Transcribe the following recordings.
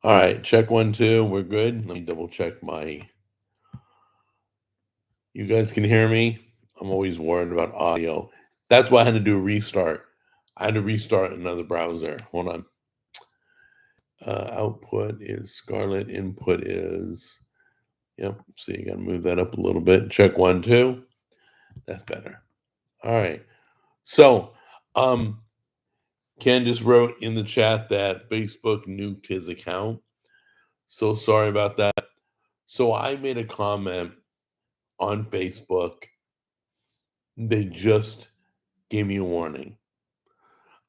All right, check 1, 2. We're good. Let me double check my. You guys can hear me? I'm always worried about audio. That's why I had to do a restart. I had to restart another browser. Hold on. Output is Scarlet. Input is. Yep. So you got to move that up a little bit. Check 1, 2. That's better. All right. So, Ken just wrote in the chat that Facebook nuked his account. So sorry about that. So I made a comment on Facebook. They just gave me a warning.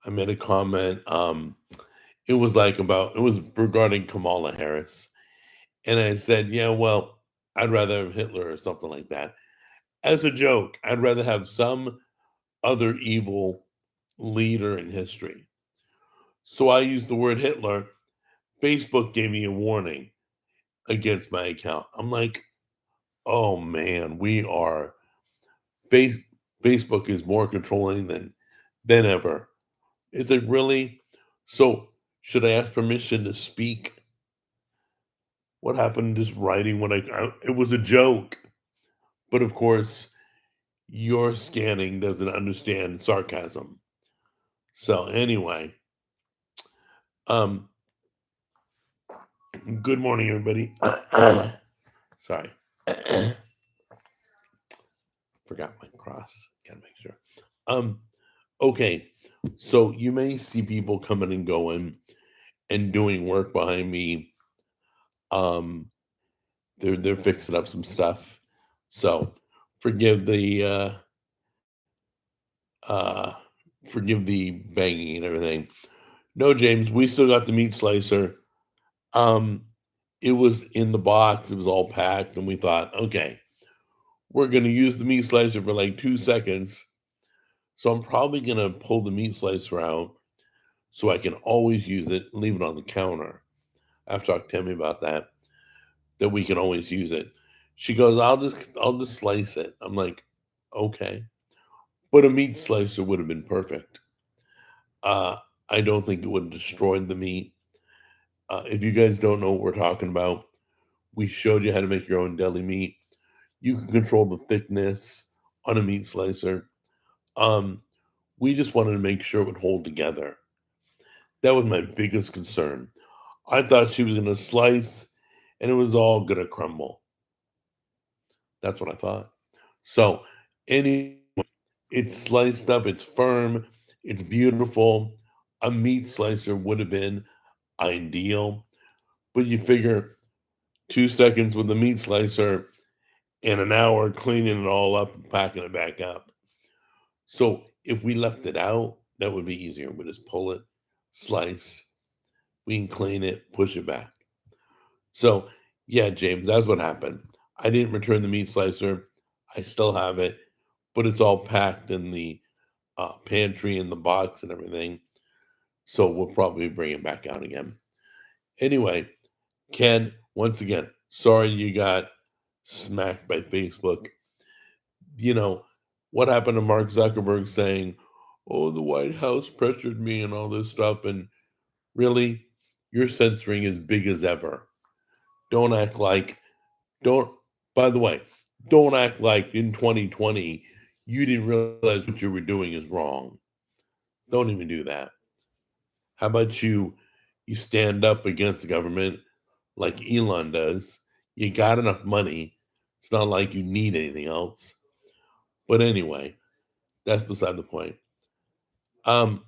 I made a comment. It was regarding Kamala Harris. And I said, yeah, well, I'd rather have Hitler or something like that. As a joke, I'd rather have some other evil leader in history. So I used the word Hitler. Facebook gave me a warning against my account. I'm like, oh man, we are face, Facebook is more controlling than ever. Is it really? So should I ask permission to speak? What happened just writing when it was a joke. But of course, your scanning doesn't understand sarcasm. So anyway, um, good morning, everybody. Sorry. Forgot my cross. Gotta make sure. Um, okay. So you may see people coming and going and doing work behind me. Um, they're fixing up some stuff. So forgive the uh forgive the banging and everything. No, James, we still got the meat slicer. Um, it was in the box, it was all packed, and we thought, okay, we're gonna use the meat slicer for like 2 seconds. So I'm probably gonna pull the meat slicer out so I can always use it and leave it on the counter. I've talked to Tammy about that we can always use it. She goes, I'll just slice it. I'm like, okay. But a meat slicer would have been perfect. Uh, I don't think it would have destroyed the meat. If you guys don't know what we're talking about, we showed you how to make your own deli meat. You can control the thickness on a meat slicer. Um, we just wanted to make sure it would hold together. That was my biggest concern. I thought she was going to slice and it was all going to crumble. That's what I thought. So, anyway, it's sliced up, it's firm, it's beautiful. A meat slicer would have been ideal, but you figure 2 seconds with a meat slicer and an hour cleaning it all up and packing it back up. So, if we left it out, that would be easier. We just pull it, slice, we can clean it, push it back. So, yeah, James, that's what happened. I didn't return the meat slicer. I still have it, but it's all packed in the pantry and the box and everything. So we'll probably bring it back out again. Anyway, Ken, once again, sorry you got smacked by Facebook. You know, what happened to Mark Zuckerberg saying, oh, the White House pressured me and all this stuff? And really, your censoring is big as ever. Don't act like, don't, by the way, don't act like in 2020 you didn't realize what you were doing is wrong. Don't even do that. How about you stand up against the government like Elon does? You got enough money. It's not like you need anything else. But anyway, that's beside the point. Um,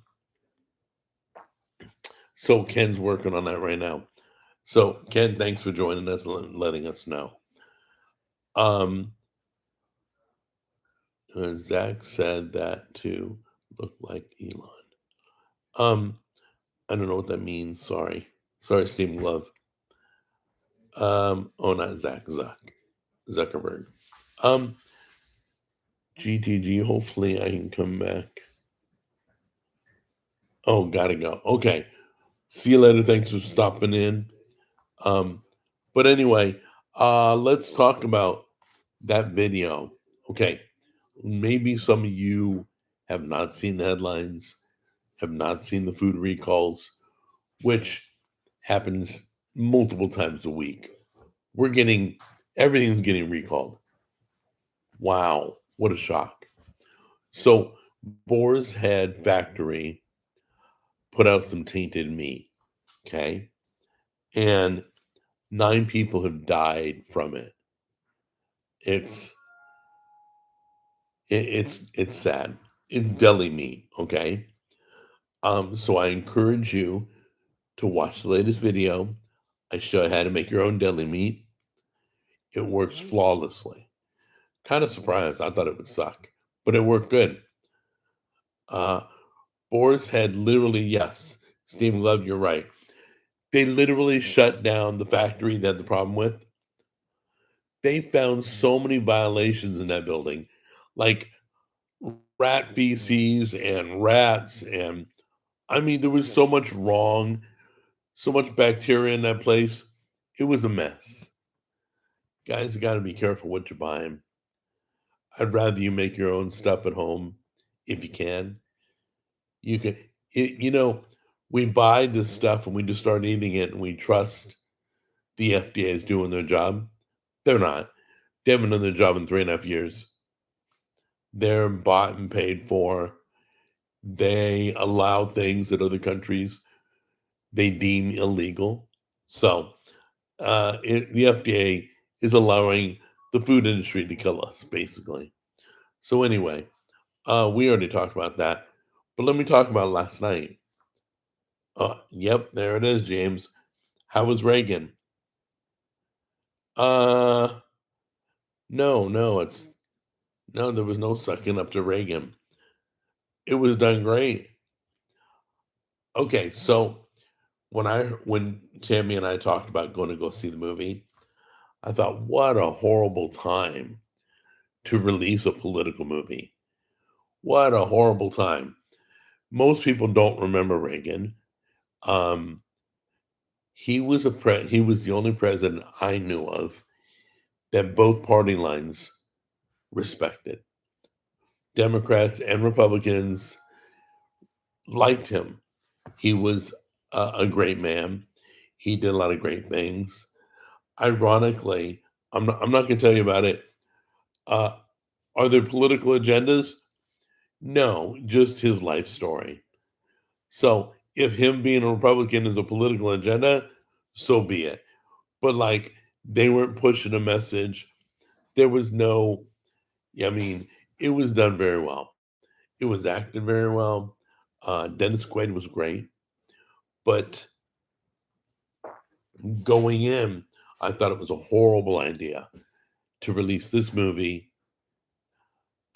so Ken's working on that right now. So Ken, thanks for joining us and letting us know. Um, Zach said that to look like Elon. Um, I don't know what that means. Sorry, Stephen Love. Oh, not Zuckerberg. Um, GTG. Hopefully, I can come back. Oh, gotta go. Okay. See you later. Thanks for stopping in. Um, but anyway, let's talk about that video. Okay. Maybe some of you have not seen the headlines, have not seen the food recalls, which happens multiple times a week. Everything's getting recalled. Wow, what a shock. So, Boar's Head Factory put out some tainted meat, okay? And 9 people have died from it. It's it's sad. It's deli meat, okay? So I encourage you to watch the latest video. I show you how to make your own deli meat. It works flawlessly. Kind of surprised. I thought it would suck, but it worked good. Uh, Boar's Head literally, yes, Steve Love, you're right. They literally shut down the factory they had the problem with. They found so many violations in that building, like rat feces and rats. And I mean, there was so much wrong, so much bacteria in that place. It was a mess. Guys, you got to be careful what you're buying. I'd rather you make your own stuff at home if you can. You can, you know, we buy this stuff and we just start eating it and we trust the FDA is doing their job. They're not. They haven't done their job in 3.5 years. They're bought and paid for. They allow things that other countries they deem illegal. So the FDA is allowing the food industry to kill us, basically. So anyway, we already talked about that, but let me talk about last night. Yep, there it is, James. How was Reagan? Uh, no, no, no. There was no sucking up to Reagan. It was done great. Okay, so when Tammy and I talked about going to go see the movie, I thought, what a horrible time to release a political movie. What a horrible time. Most people don't remember Reagan. Um, he was the only president I knew of that both party lines respected. Democrats and Republicans liked him. He was a great man. He did a lot of great things. Ironically, I'm not going to tell you about it. Uh, are there political agendas? No, just his life story. So if him being a Republican is a political agenda, so be it. But like they weren't pushing a message. There was no, I mean, it was done very well. It was acted very well. Dennis Quaid was great. But going in, I thought it was a horrible idea to release this movie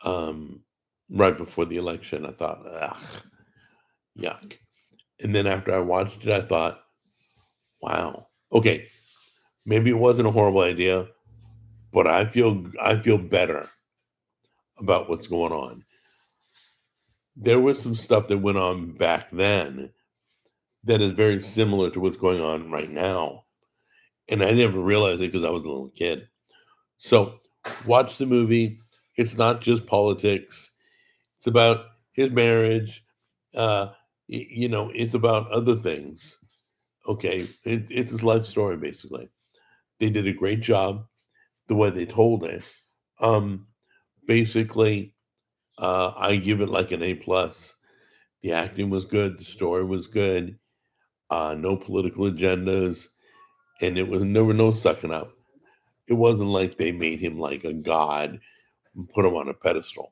um, right before the election. I thought, ugh, yuck. And then after I watched it, I thought, wow, okay, maybe it wasn't a horrible idea, but I feel better about what's going on. There was some stuff that went on back then that is very similar to what's going on right now. And I never realized it because I was a little kid. So watch the movie. It's not just politics. It's about his marriage. It's about other things. Okay, it's his life story basically. They did a great job the way they told it. Um, Basically, I give it like an A plus. The acting was good. The story was good. No political agendas, and there were no sucking up. It wasn't like they made him like a god and put him on a pedestal.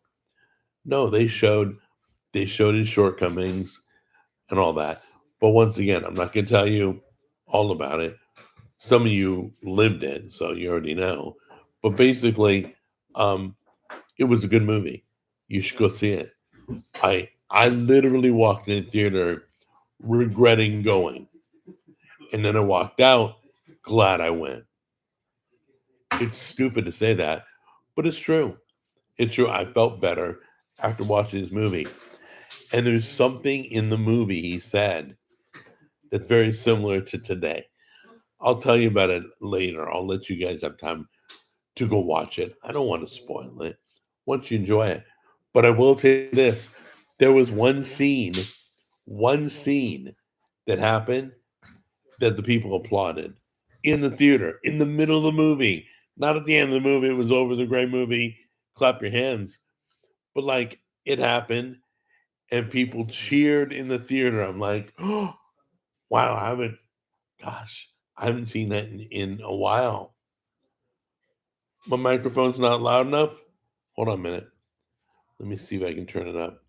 No, they showed his shortcomings and all that. But once again, I'm not going to tell you all about it. Some of you lived it, so you already know. But basically, um, it was a good movie. You should go see it. I literally walked in the theater regretting going, and then I walked out glad I went. It's stupid to say that, but it's true. It's true. I felt better after watching this movie. And there's something in the movie he said that's very similar to today. I'll tell you about it later. I'll let you guys have time to go watch it. I don't want to spoil it once you enjoy it. But I will tell you this. There was one scene that happened that the people applauded in the theater, in the middle of the movie, not at the end of the movie. It was over the great movie. Clap your hands. But like it happened and people cheered in the theater. I'm like, oh, wow, I haven't seen that in a while. My microphone's not loud enough. Hold on a minute. Let me see if I can turn it up.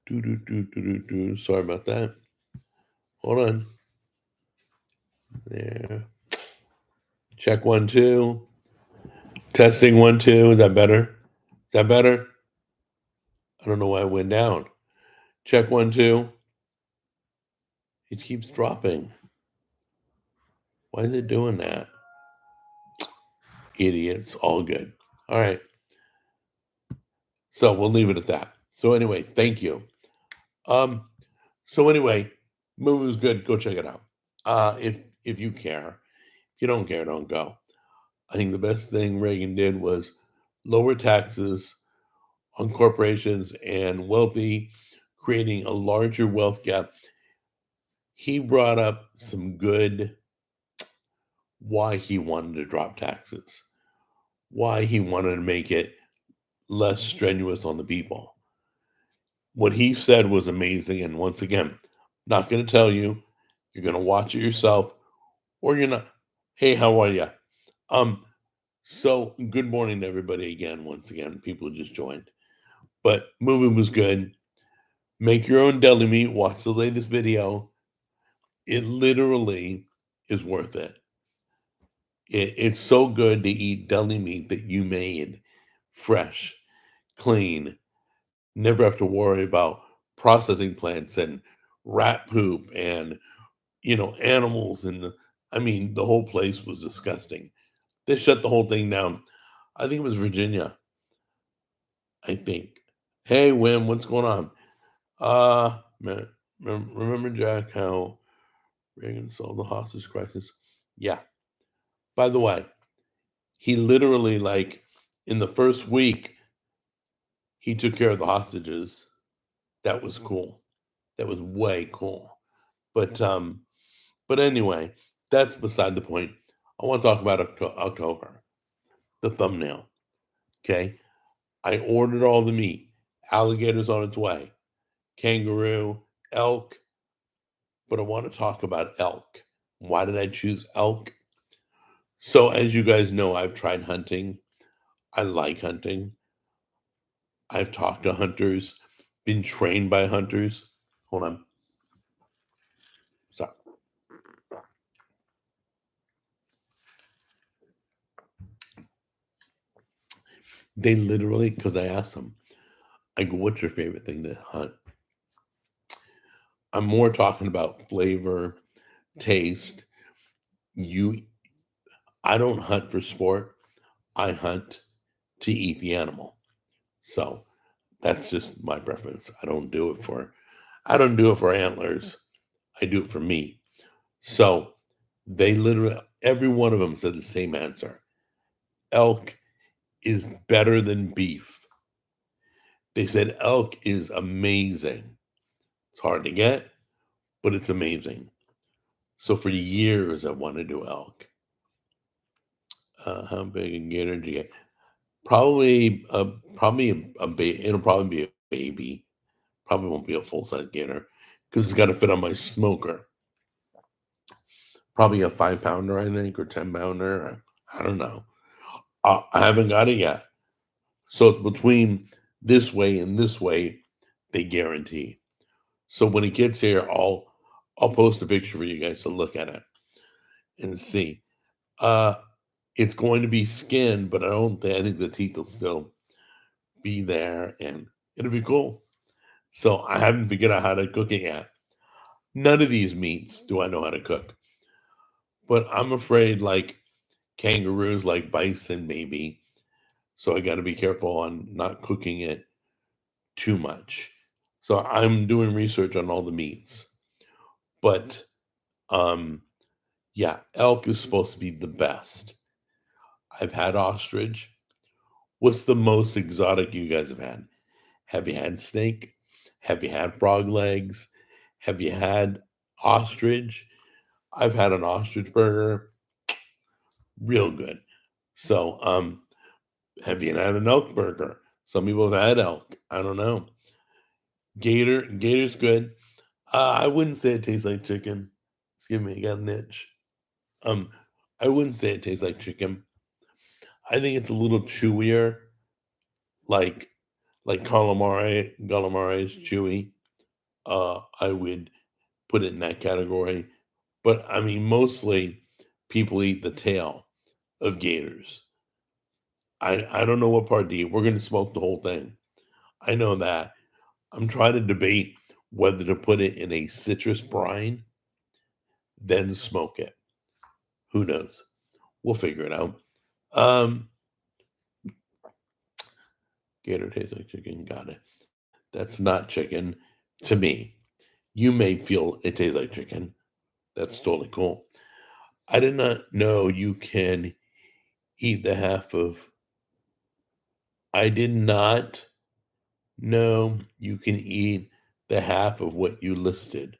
Sorry about that. Hold on. There. Check 1, 2. Testing 1, 2. Is that better? Is that better? I don't know why it went down. Check 1, 2. It keeps dropping. Why is it doing that? Idiots. All good. All right. So we'll leave it at that. So anyway, thank you. So anyway, movie was good. Go check it out. If you care. If you don't care, don't go. I think the best thing Reagan did was lower taxes on corporations and wealthy, creating a larger wealth gap. He brought up some good why he wanted to drop taxes, why he wanted to make it less strenuous on the people. What he said was amazing. And once again, not going to tell you, you're going to watch it yourself, or you're not. Hey, how are you? So good morning to everybody again. Once again, people who just joined. But movie was good. Make your own deli meat. Watch the latest video. It literally is worth it. It's so good to eat deli meat that you made fresh, clean, never have to worry about processing plants and rat poop and, animals. And I mean, the whole place was disgusting. They shut the whole thing down. I think it was Virginia. I think. Hey, Wim, what's going on? Remember, Jack, how Reagan solved the hostage crisis? Yeah. By the way, he literally, like, in the first week, he took care of the hostages. That was cool. That was way cool. But anyway, that's beside the point. I want to talk about October, the thumbnail. Okay, I ordered all the meat. Alligator's on its way. Kangaroo, elk. But I want to talk about elk. Why did I choose elk? So, as you guys know, I've tried hunting. I like hunting. I've talked to hunters, been trained by hunters. Hold on. Sorry. They literally, because I asked them, I go, what's your favorite thing to hunt? I'm more talking about flavor, taste. You, I don't hunt for sport. I hunt to eat the animal. So that's just my preference. I don't do it for antlers. I do it for meat. So they literally, every one of them said the same answer. Elk is better than beef. They said elk is amazing. It's hard to get, but it's amazing. So for years, I wanted to do elk. How big a gator did you get? It'll probably be a baby. Probably won't be a full size gator because it's got to fit on my smoker. Probably a 5-pounder, I think, or 10-pounder. I don't know. I haven't got it yet. So it's between this way and this way, they guarantee. So when it gets here, I'll post a picture for you guys to look at it and see. It's going to be skin, but I think the teeth will still be there and it'll be cool. So I haven't figured out how to cook it yet. None of these meats do I know how to cook. But I'm afraid like kangaroos, like bison, maybe. So I got to be careful on not cooking it too much. So I'm doing research on all the meats. But yeah, elk is supposed to be the best. I've had ostrich. What's the most exotic you guys have had? Have you had snake? Have you had frog legs? Have you had ostrich? I've had an ostrich burger, real good. So, have you had an elk burger? Some people have had elk. I don't know. Gator's good. I wouldn't say it tastes like chicken. Excuse me, I got an itch. Um, I wouldn't say it tastes like chicken. I think it's a little chewier, like calamari is chewy. I would put it in that category. But I mean, mostly people eat the tail of gators. I don't know what part to eat. We're gonna smoke the whole thing. I know that. I'm trying to debate whether to put it in a citrus brine, then smoke it. Who knows? We'll figure it out. Um, Gator tastes like chicken. Got it. That's not chicken to me. You may feel it tastes like chicken. That's totally cool. I did not know you can eat the half of. I did not know you can eat the half of what you listed.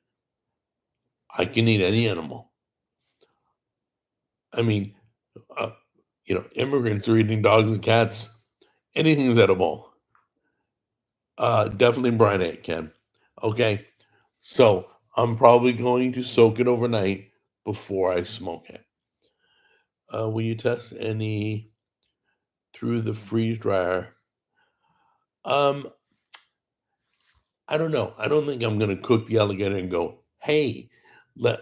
I can eat any animal. I mean, uh, immigrants are eating dogs and cats. Anything's edible. Definitely brine it, Ken. Okay, so I'm probably going to soak it overnight before I smoke it. Will you test any through the freeze dryer? Um, I don't know. I don't think I'm gonna cook the alligator and go, hey, let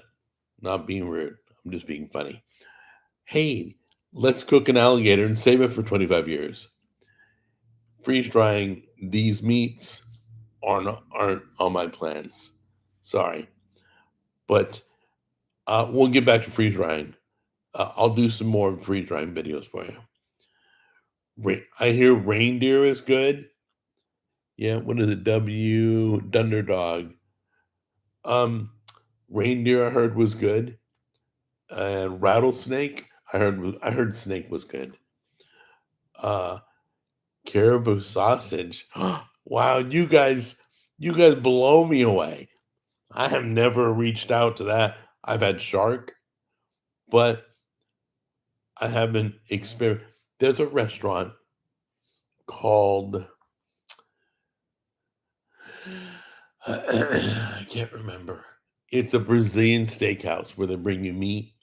not being rude. I'm just being funny. Hey, let's cook an alligator and save it for 25 years. Freeze drying these meats aren't on my plans. Sorry, but we'll get back to freeze drying. I'll do some more freeze drying videos for you. I hear reindeer is good. Yeah, what is it? Dunderdog. Um, Reindeer I heard was good, and rattlesnake I heard snake was good. Uh, Caribou sausage. Wow, you guys blow me away. I have never reached out to that. I've had shark, but I haven't experienced. There's a restaurant called I can't remember. It's a Brazilian steakhouse where they bring you meat.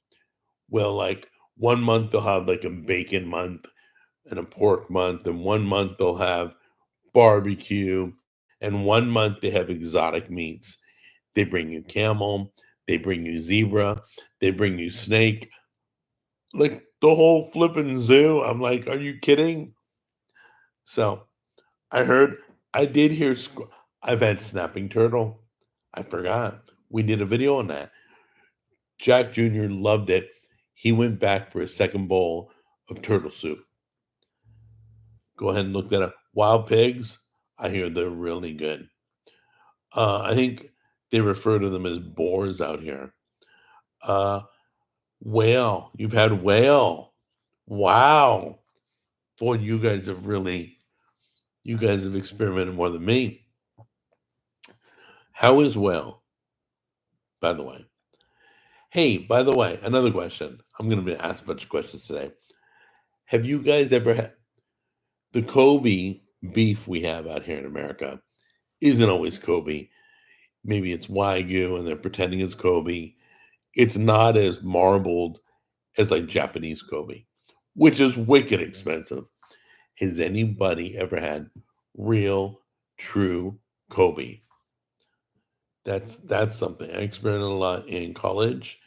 Well, like 1 month they'll have like a bacon month and a pork month, and 1 month they'll have barbecue, and 1 month they have exotic meats. They bring you camel, they bring you zebra, they bring you snake, like the whole flipping zoo. I'm like, are you kidding? So I heard, I did hear, I've had snapping turtle. I forgot. We did a video on that. Jack Jr. loved it. He went back for a second bowl of turtle soup. Go ahead and look that up. Wild pigs, I hear they're really good. I think they refer to them as boars out here. Uh, Whale, you've had whale. Wow. Boy, you guys have experimented more than me. How is whale, by the way? Hey, by the way, another question. I'm going to be asked a bunch of questions today. Have you guys ever had the Kobe beef we have out here in America? Isn't always Kobe. Maybe it's Wagyu and they're pretending it's Kobe. It's not as marbled as like Japanese Kobe, which is wicked expensive. Has anybody ever had real, true Kobe? That's something. I experimented a lot in college.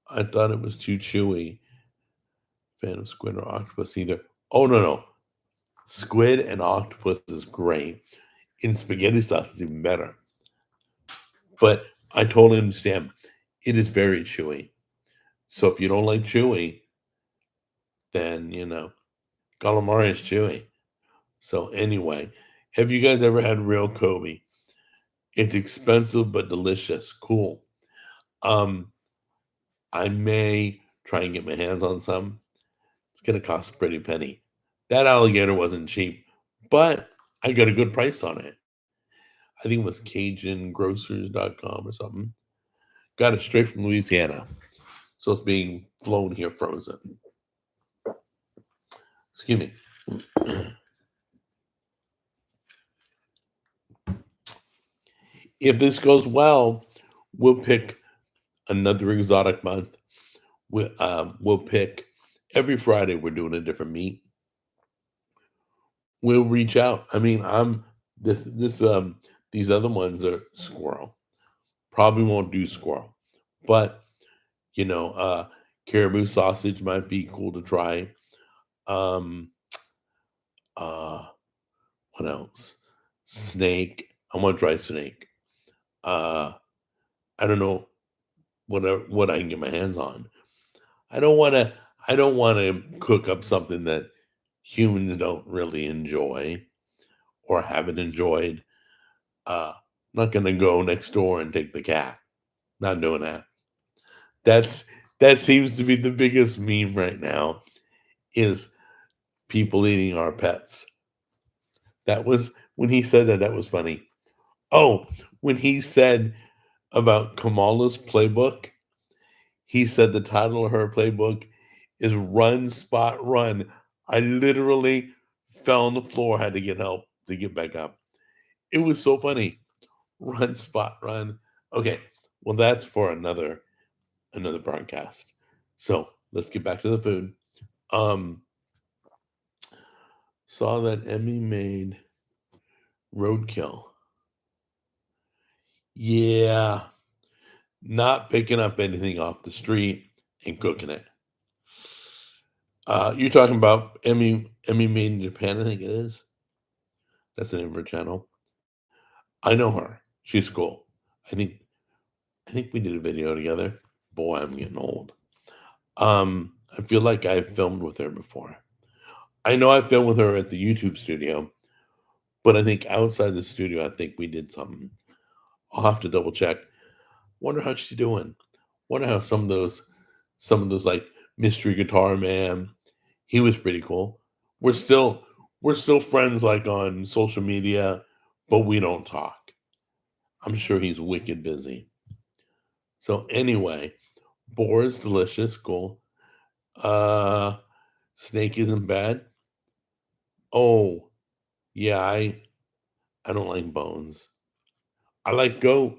I thought it was too chewy. Fan of squid or octopus either. Oh no. Squid and octopus is great. In spaghetti sauce, it's even better. But I totally understand. It is very chewy. So if you don't like chewy, then calamari is chewy. So anyway, have you guys ever had real Kobe? It's expensive but delicious. Cool. Um, I may try and get my hands on some. It's gonna cost a pretty penny. That alligator wasn't cheap, but I got a good price on it. I think it was CajunGrocers.com or something. Got it straight from Louisiana. So it's being flown here frozen. Excuse me. If this goes well, we'll pick another exotic month. We'll pick every Friday. We're doing a different meat. We'll reach out. I mean, I'm this these other ones are squirrel. Probably won't do squirrel, but you know, caribou sausage might be cool to try. Um, uh, what else? Snake. I want to try snake. Uh, I don't know what I can get my hands on. I don't want to. I don't want to cook up something that humans don't really enjoy or haven't enjoyed. I'm not gonna go next door and take the cat. Not doing that. That's that seems to be the biggest meme right now is people eating our pets. That was when he said that. That was funny. Oh, when he said about Kamala's playbook, he said the title of her playbook is "Run Spot Run." I literally fell on the floor, had to get help to get back up. It was so funny. Run Spot Run. Okay, well that's for another broadcast. So let's get back to the food. Um, saw that Emmy made roadkill. Yeah, not picking up anything off the street and cooking it. You're talking about Emmy made in Japan, I think it is. That's the name of her channel. I know her. She's cool. I think I think we did a video together. Boy, I'm getting old. I feel like I've filmed with her before. I know I filmed with her at the YouTube studio, but I think outside the studio, I think we did something. I'll have to double check. Wonder how she's doing. Wonder how some of those like mystery guitar man. He was pretty cool. We're still we're still friends like on social media, but we don't talk. I'm sure he's wicked busy. So anyway, boar is delicious, cool. Uh Snake isn't bad. Oh, yeah, I don't like bones. I like goat.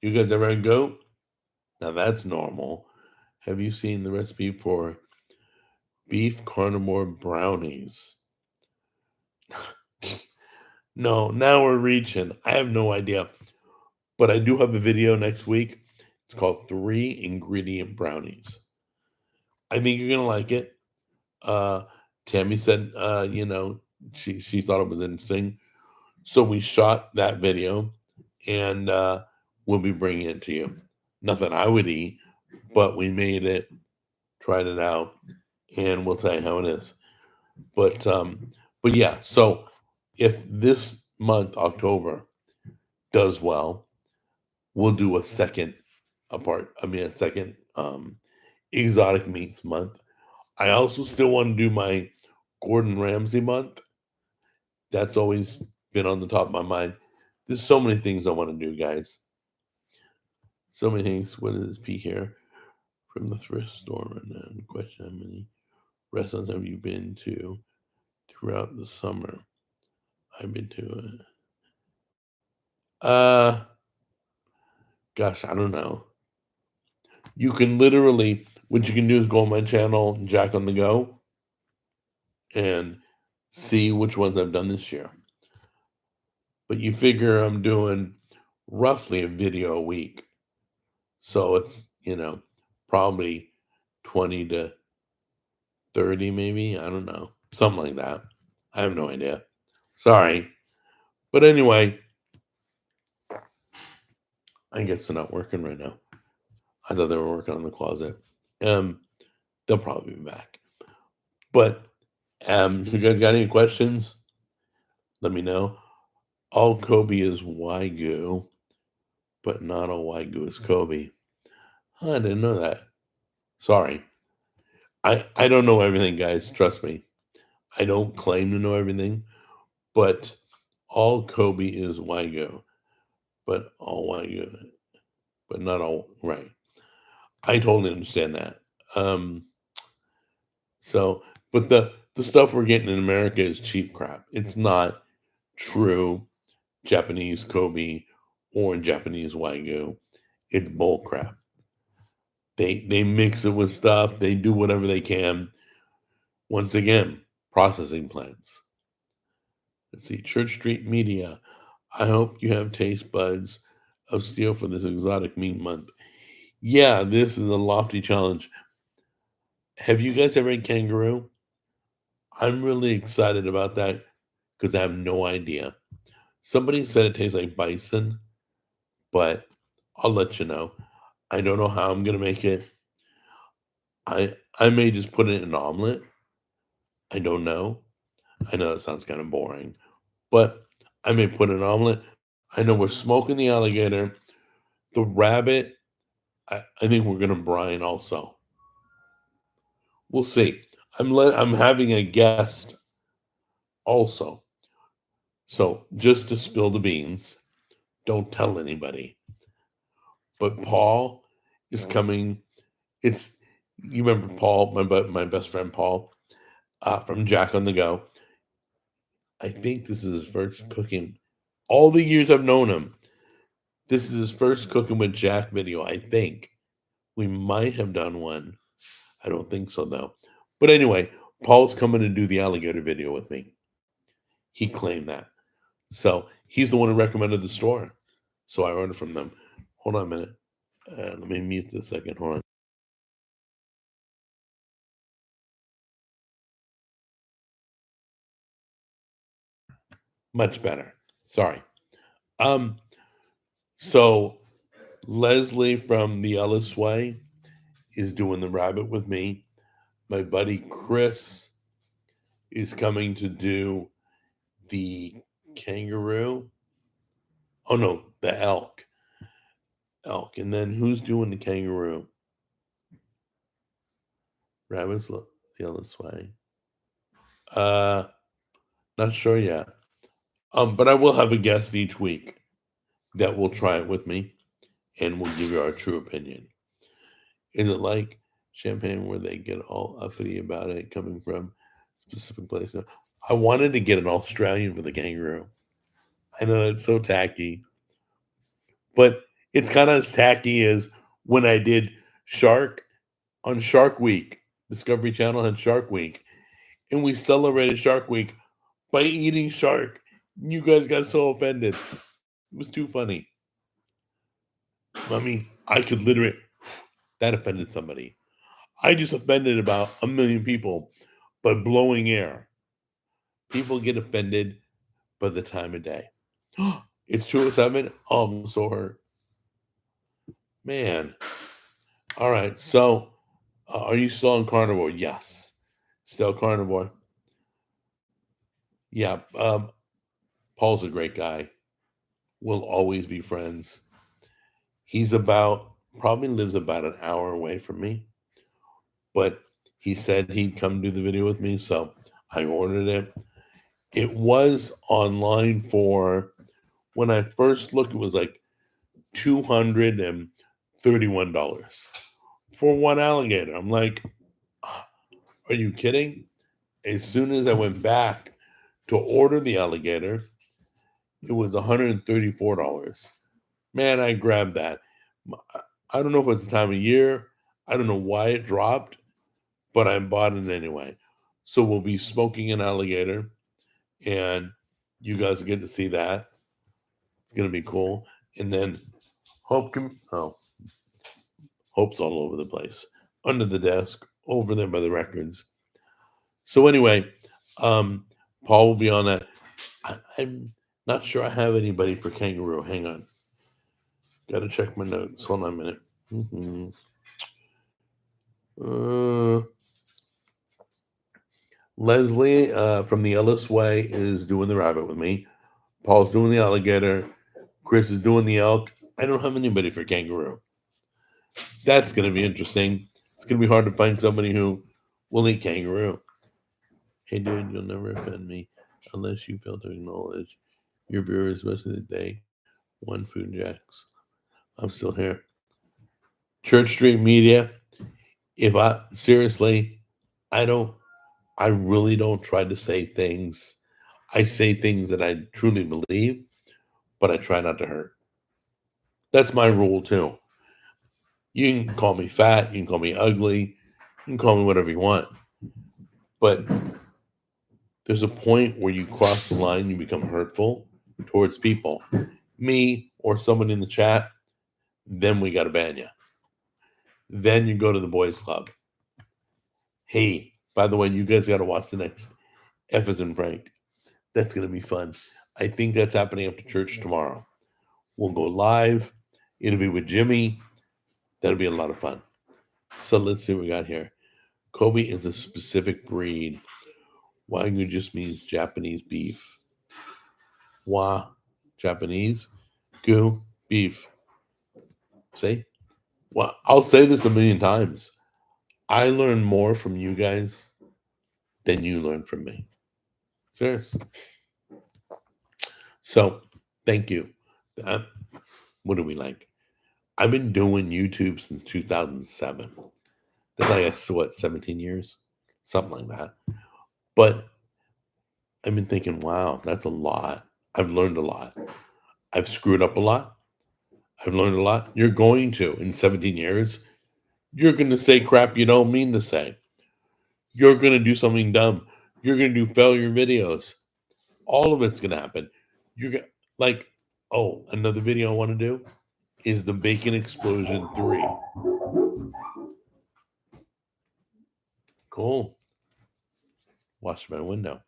You guys ever had goat? Now that's normal. Have you seen the recipe for beef carnivore brownies? No, now we're reaching. I have no idea. But I do have a video next week. It's called 3 Ingredient Brownies. I think you're gonna like it. Uh Tammy said she thought it was interesting. So we shot that video and we'll be bringing it to you. Nothing I would eat, but we made it, tried it out, and we'll tell you how it is. But but yeah, so if this month, October, does well, we'll do a second exotic meats month. I also still want to do my Gordon Ramsay month. That's always been on the top of my mind. There's so many things I want to do, guys. So many things. What is this P here? From the thrift store right now. The question: how many restaurants have you been to throughout the summer? I've been to it. Gosh, I don't know. You can literally, what you can do is go on my channel, Jack on the Go, and see which ones I've done this year. But you figure I'm doing roughly a video a week. So it's, probably 20 to 30 maybe. I don't know. Something like that. I have no idea. Sorry. But anyway, I guess they're not working right now. I thought they were working on the closet. Um, they'll probably be back. But if you guys got any questions, let me know. All Kobe is Wagyu, but not all Wagyu is Kobe. Huh, I didn't know that. Sorry. I don't know everything, guys. Trust me. I don't claim to know everything, but all Kobe is Wagyu, but all Wagyu, but not all right. I totally understand that. Um, so, but the stuff we're getting in America is cheap crap. It's not true Japanese Kobe or Japanese Wagyu. It's bull crap. They mix it with stuff. They do whatever they can. Once again, processing plants. Let's see, Church Street Media. I hope you have taste buds of steel for this exotic meat month. Yeah, this is a lofty challenge. Have you guys ever had kangaroo? I'm really excited about that because I have no idea. Somebody said it tastes like bison, but I'll let you know. I don't know how I'm gonna make it. I may just put it in an omelet. I don't know. I know that sounds kind of boring, but I may put an omelet. I know we're smoking the alligator. The rabbit, I think we're gonna brine also. We'll see. I'm having a guest also. So just to spill the beans, don't tell anybody. But Paul is coming. It's you remember Paul, my best friend Paul, from Jack on the Go. I think this is his first cooking. All the years I've known him, this is his first cooking with Jack video. I think we might have done one. I don't think so though. But anyway, Paul's coming to do the alligator video with me. He claimed that. So he's the one who recommended the store. So I ordered from them. Hold on a minute. Let me mute this a second. Hold on. Much better. Sorry. Um, so Leslie from the Ellis Way is doing the rabbit with me. My buddy Chris is coming to do the kangaroo. Oh no, the elk. Elk. And then who's doing the kangaroo? Rabbit's the Ellis Way. Uh Not sure yet. But I will have a guest each week that will try it with me and we'll give you our true opinion. Is it like champagne where they get all uppity about it coming from a specific place? No. I wanted to get an Australian for the kangaroo. I know it's so tacky, but it's kind of as tacky as when I did Shark on Shark Week. Discovery Channel had Shark Week, and we celebrated Shark Week by eating shark. You guys got so offended. It was too funny. I mean, I could literally, that offended somebody. I just offended about a million people by blowing air. People get offended by the time of day. It's 2:07. Oh, I'm so hurt. Man. All right. So, are you still on carnivore? Yes. Still carnivore. Yeah. Paul's a great guy. We'll always be friends. He's probably lives about an hour away from me, but he said he'd come do the video with me. So I ordered it. It was online for, when I first looked, it was like $231 for one alligator. I'm like, are you kidding? As soon as I went back to order the alligator, it was $134. Man, I grabbed that. I don't know if it's the time of year. I don't know why it dropped, but I bought it anyway. So we'll be smoking an alligator, and you guys get to see that. It's gonna be cool. And then Hope's all over the place, under the desk, over there by the records. So anyway, um, Paul will be on that. I'm not sure I have anybody for kangaroo. Hang on, got to check my notes. Hold on a minute. Uh, Leslie from the Ellis Way is doing the rabbit with me. Paul's doing the alligator. Chris is doing the elk. I don't have anybody for kangaroo. That's going to be interesting. It's going to be hard to find somebody who will eat kangaroo. Hey, dude, you'll never offend me unless you fail to acknowledge your viewers, especially the day one food jacks. I'm still here. Church Street Media. If I seriously, I don't, I really don't try to say things. I say things that I truly believe, but I try not to hurt. That's my rule too. You can call me fat, you can call me ugly, you can call me whatever you want. But there's a point where you cross the line, you become hurtful towards people, me or someone in the chat, then we got to ban you. Then you go to the boys club. Hey, by the way, you guys got to watch the next F as in Frank. That's going to be fun. I think that's happening after church tomorrow. We'll go live. It'll be with Jimmy. That'll be a lot of fun. So let's see what we got here. Kobe is a specific breed. Wagyu just means Japanese beef. Wa, Japanese. Gu, beef. See? Well, I'll say this a million times. I learn more from you guys than you learn from me. Serious. So, thank you. What do we like? I've been doing YouTube since 2007. That's like, what, 17 years? Something like that. But I've been thinking, wow, that's a lot. I've learned a lot. I've screwed up a lot. I've learned a lot. You're going to, in 17 years, you're going to say crap you don't mean to say. You're going to do something dumb. You're going to do failure videos. All of it's going to happen. You're going to, like, oh, another video I want to do is the Bacon Explosion 3. Cool. Watch my window.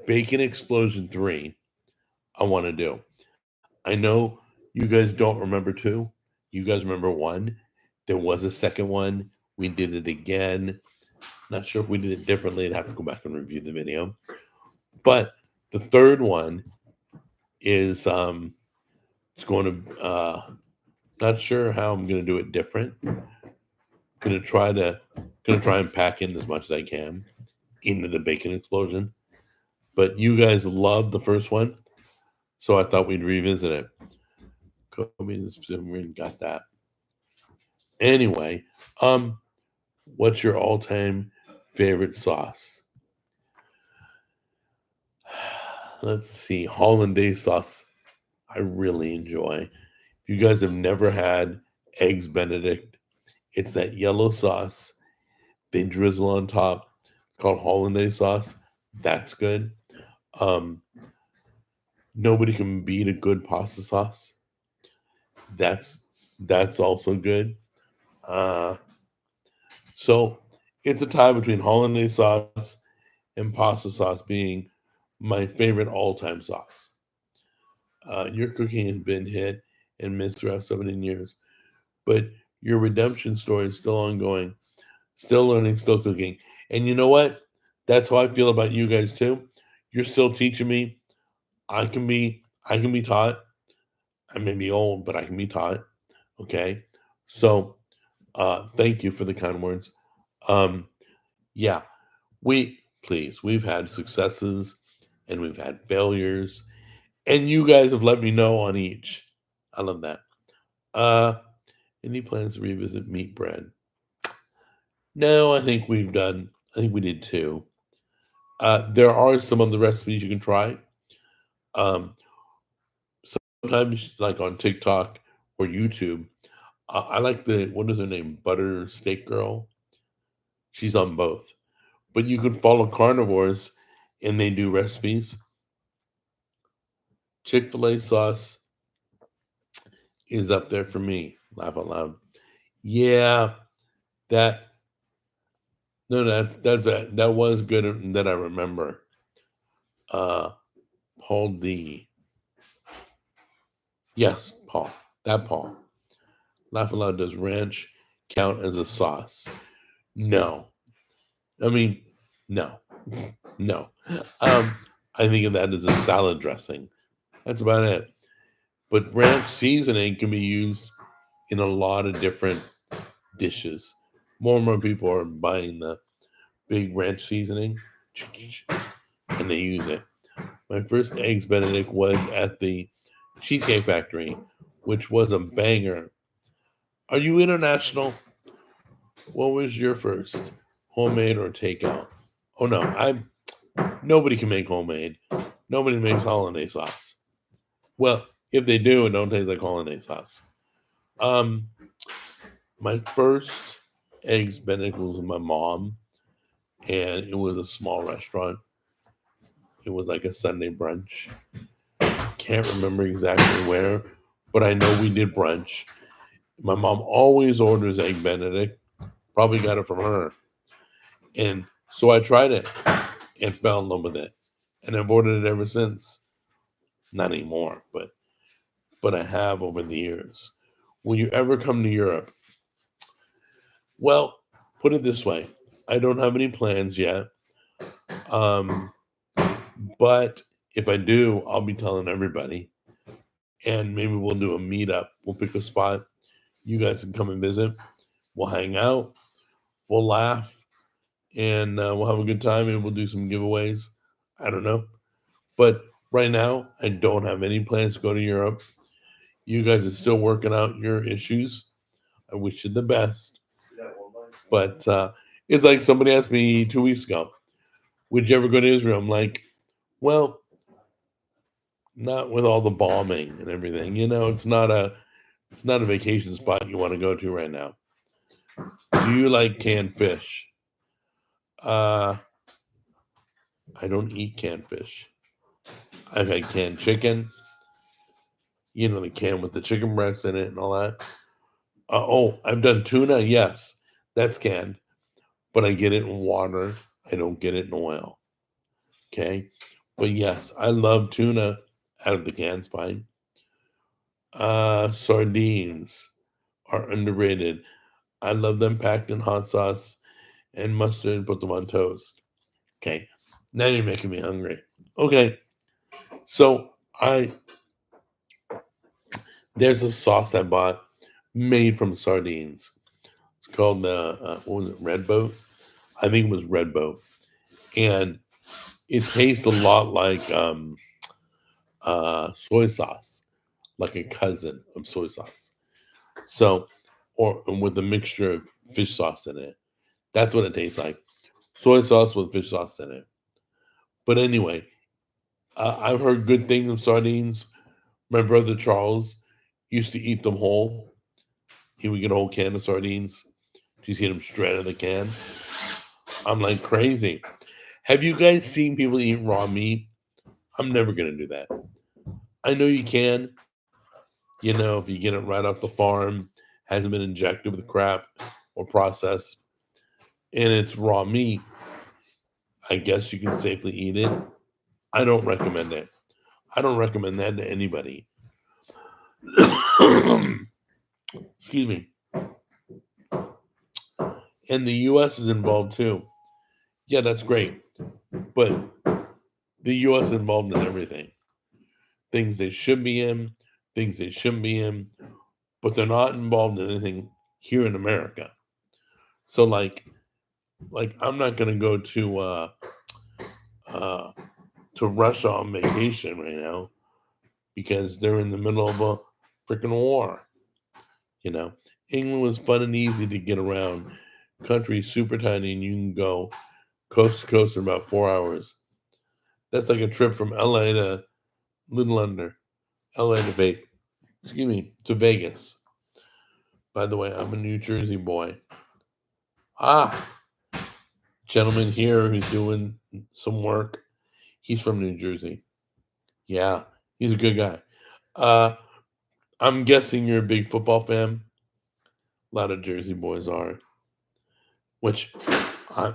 Bacon Explosion 3, I want to do. I know you guys don't remember 2. You guys remember 1. There was a second one. We did it again. Not sure if we did it differently. I'd have to go back and review the video. But the third one is it's going to not sure how I'm going to do it different. Going to try and pack in as much as I can into the Bacon Explosion. But you guys loved the first one, so I thought we'd revisit it. Kobe got that. Anyway, what's your all-time favorite sauce? Let's see, hollandaise sauce. I really enjoy. If you guys have never had Eggs Benedict, it's that yellow sauce they drizzle on top, called hollandaise sauce. That's good. Nobody can beat a good pasta sauce. That's also good. So it's a tie between hollandaise sauce and pasta sauce being my favorite all-time sauce. Your cooking has been hit and miss throughout 17 years, but your redemption story is still ongoing, still learning, still cooking. And you know what? That's how I feel about you guys too. You're still teaching me. I can be taught. I may be old, but I can be taught. Okay. So thank you for the kind words. Yeah, we've had successes and we've had failures, and you guys have let me know on each. I love that. Any plans to revisit meat bread? No, I think we did 2. There are some other recipes you can try. Sometimes, like on TikTok or YouTube, I like what is her name? Butter Steak Girl. She's on both. But you can follow carnivores and they do recipes. Chick-fil-A sauce is up there for me. Laugh out loud. Yeah, that that was good that I remember. Paul D. Yes, Paul. That Paul. Laugh out loud. Does ranch count as a sauce? No. I mean, no. No. I think of that as a salad dressing. That's about it. But ranch seasoning can be used in a lot of different dishes. More and more people are buying the big ranch seasoning and they use it. My first Eggs Benedict was at the Cheesecake Factory, which was a banger. Are you international? What was your first, homemade or takeout? Oh no, nobody can make homemade. Nobody makes hollandaise sauce. Well, if they do, it don't taste like hollandaise sauce. Um, my first eggs Benedict was with my mom, and it was a small restaurant. It was like a Sunday brunch. Can't remember exactly where, but I know we did brunch. My mom always orders egg Benedict. Probably got it from her. And so I tried it and fell in love with it. And I've ordered it ever since. Not anymore, but I have over the years. Will you ever come to Europe? Well, put it this way. I don't have any plans yet. Um, but if I do, I'll be telling everybody. And maybe we'll do a meetup. We'll pick a spot. You guys can come and visit. We'll hang out. We'll laugh. And we'll have a good time. And we'll do some giveaways. I don't know. But right now, I don't have any plans to go to Europe. You guys are still working out your issues. I wish you the best. But it's like somebody asked me 2 weeks ago, would you ever go to Israel? I'm like, well, not with all the bombing and everything. It's not a vacation spot you want to go to right now. Do you like canned fish? Uh, I don't eat canned fish. I've had canned chicken. The can with the chicken breast in it and all that. I've done tuna. Yes, that's canned, but I get it in water. I don't get it in oil. Okay, but yes, I love tuna out of the can. It's fine. Sardines are underrated. I love them packed in hot sauce and mustard and put them on toast. Okay, now you're making me hungry. Okay, so I there's a sauce I bought made from sardines. It's called what was it? Red Boat. I think it was Red Boat, and it tastes a lot like soy sauce, like a cousin of soy sauce. So, or with a mixture of fish sauce in it. That's what it tastes like. Soy sauce with fish sauce in it. But anyway, I've heard good things of sardines. My brother Charles used to eat them whole. He would get a whole can of sardines. Just eat them straight out of the can. I'm like crazy. Have you guys seen people eat raw meat? I'm never gonna do that. I know you can. If you get it right off the farm, hasn't been injected with crap or processed, and it's raw meat, I guess you can safely eat it. I don't recommend it. I don't recommend that to anybody. Excuse me. And the US is involved too. Yeah, that's great. But the US is involved in everything. Things they should be in, things they shouldn't be in, but they're not involved in anything here in America. So like I'm not gonna go uh to Russia on vacation right now because they're in the middle of a freaking war. You know, England was fun and easy to get around. Country super tiny, and you can go coast to coast in about 4 hours. That's like a trip from LA to Little Under, LA to Vegas. Excuse me, to Vegas. By the way, I'm a New Jersey boy. Ah, gentleman here who's doing some work. He's from New Jersey. Yeah, he's a good guy. Uh, I'm guessing you're a big football fan. A lot of Jersey boys are. Which,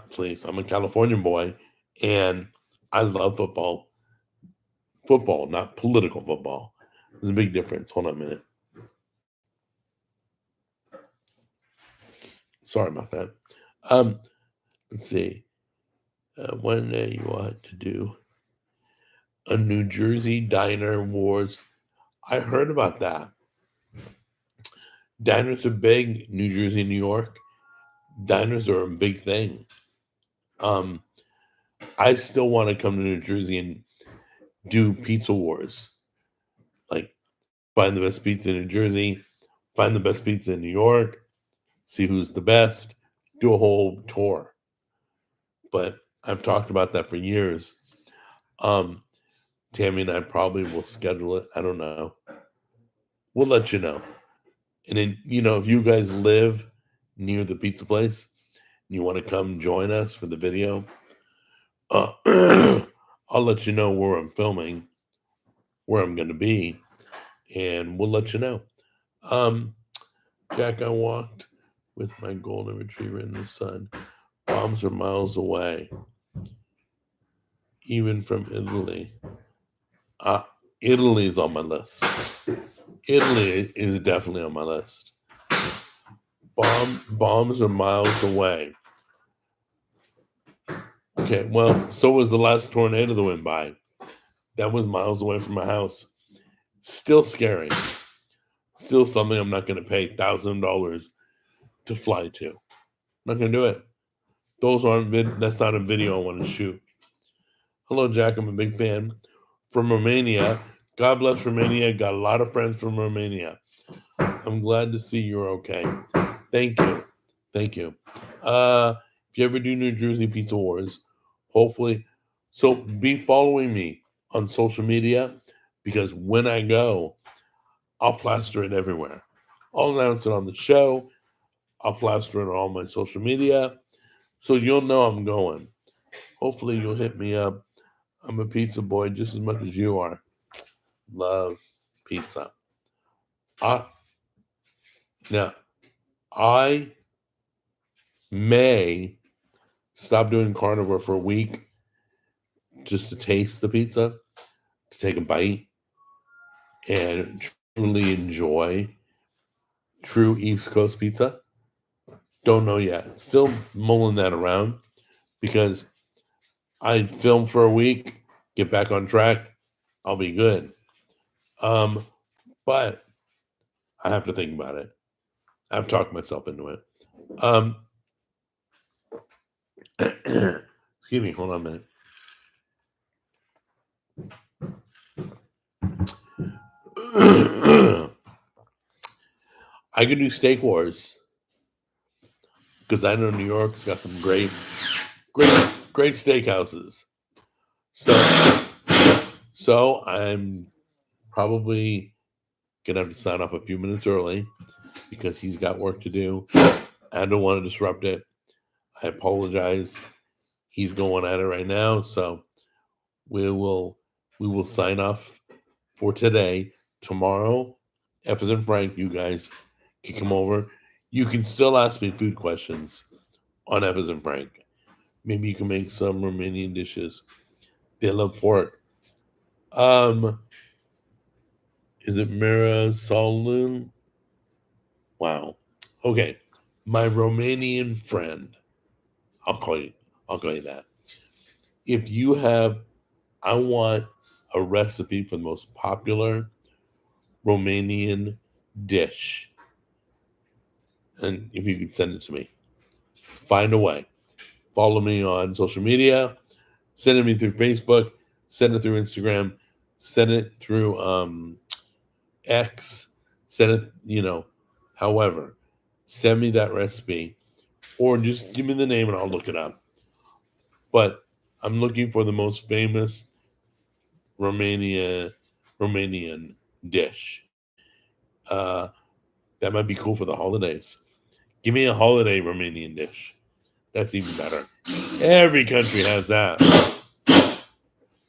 please, I'm a California boy, and I love football. Football, not political football. There's a big difference. Hold on a minute. Sorry about that. Um, let's see. One day you want to do a New Jersey Diner Wars. I heard about that. Diners are big, New Jersey, New York. Diners are a big thing. Um, I still want to come to New Jersey and do pizza wars. Like find the best pizza in New Jersey, find the best pizza in New York, see who's the best, do a whole tour. But I've talked about that for years. Tammy and I probably will schedule it. I don't know. We'll let you know. And then, if you guys live near the pizza place and you want to come join us for the video, I'll let you know where I'm filming, where I'm going to be, and we'll let you know. Jack, I walked with my golden retriever in the sun. Bombs are miles away, even from Italy. Italy is on my list. Italy is definitely on my list. Bombs are miles away. Okay, well, so was the last tornado that went by. That was miles away from my house. Still scary. Still something I'm not going to pay $1,000 to fly to. I'm not going to do it. That's not a video I want to shoot. Hello, Jack. I'm a big fan from Romania. God bless Romania. Got a lot of friends from Romania. I'm glad to see you're okay. Thank you. If you ever do New Jersey Pizza Wars, hopefully, so be following me on social media, because when I go, I'll plaster it everywhere. I'll announce it on the show. I'll plaster it on all my social media, so you'll know I'm going. Hopefully, you'll hit me up. I'm a pizza boy just as much as you are. Love pizza. Now, I may stop doing carnivore for a week just to taste the pizza, to take a bite, and truly enjoy true East Coast pizza. Don't know yet. Still mulling that around, because I film for a week, get back on track, I'll be good. But I have to think about it. I've talked myself into it. Excuse me, hold on a minute. I could do Steak Wars, because I know New York's got some great steakhouses. So I'm probably gonna have to sign off a few minutes early, because he's got work to do. I don't want to disrupt it. I apologize. He's going at it right now, so we will sign off for today. Tomorrow, F as in Frank, you guys can come over. You can still ask me food questions on F as in Frank. Maybe you can make some Romanian dishes. They love pork. Is it Mira Solun? Wow. Okay. My Romanian friend. I'll call you that. If you have, I want a recipe for the most popular Romanian dish. And if you could send it to me, find a way. Follow me on social media. Send it me through Facebook. Send it through Instagram. Send it through X. Send it, however. Send me that recipe. Or just give me the name and I'll look it up. But I'm looking for the most famous Romanian dish. That might be cool for the holidays. Give me a holiday Romanian dish. That's even better. Every country has that.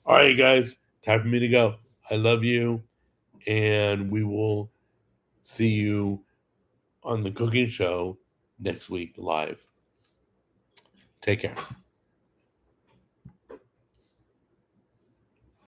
All right, guys. Time for me to go. I love you. And we will see you on the cooking show next week live. Take care.